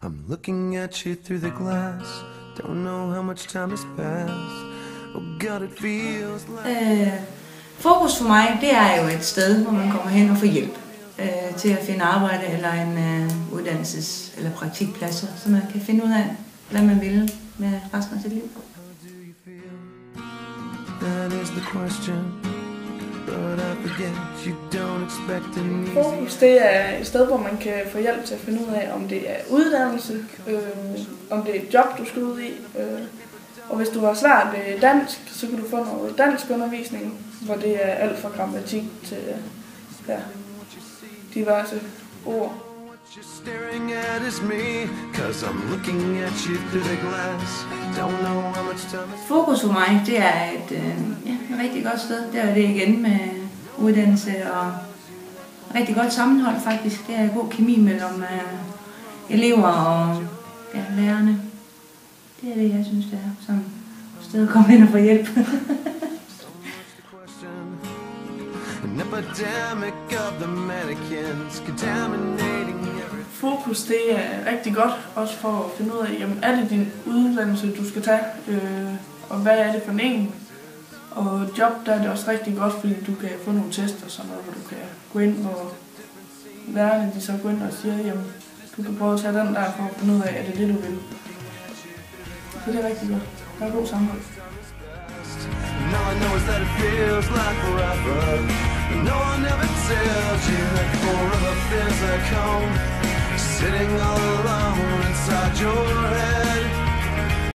I'm looking at you through the glass. Don't know how much time has passed. Oh God, it feels like... Fokus for mig, det er jo et sted, hvor man kommer hen og får hjælp til at finde arbejde eller en uddannelses- eller praktikpladser, så man kan finde ud af, hvad man vil med resten af sit liv. Fokus, det er et sted, hvor man kan få hjælp til at finde ud af, om det er uddannelse, om det er et job, du skal ud i. Og hvis du har svært ved dansk, så kan du få noget dansk undervisning, hvor det er alt fra grammatik til diverse ord. Fokus for mig, det er et rigtig godt sted. Det er det igen med uddannelse og rigtig godt sammenhold faktisk. Det er god kemi mellem elever og lærerne. Det er det, jeg synes, det er som sted at komme ind og få hjælp. Fokus, det er rigtig godt, også for at finde ud af, jamen, er det din uddannelse, du skal tage, og hvad er det for en? Og job, der er det også rigtig godt, fordi du kan få nogle tester og sådan noget, hvor du kan gå ind, hvor lærerne de så går ind og siger, jamen, du kan prøve at tage den der for at finde ud af, er det det, du vil. Så det er rigtig godt. Der er god sammenhold. Sitting all alone inside your head.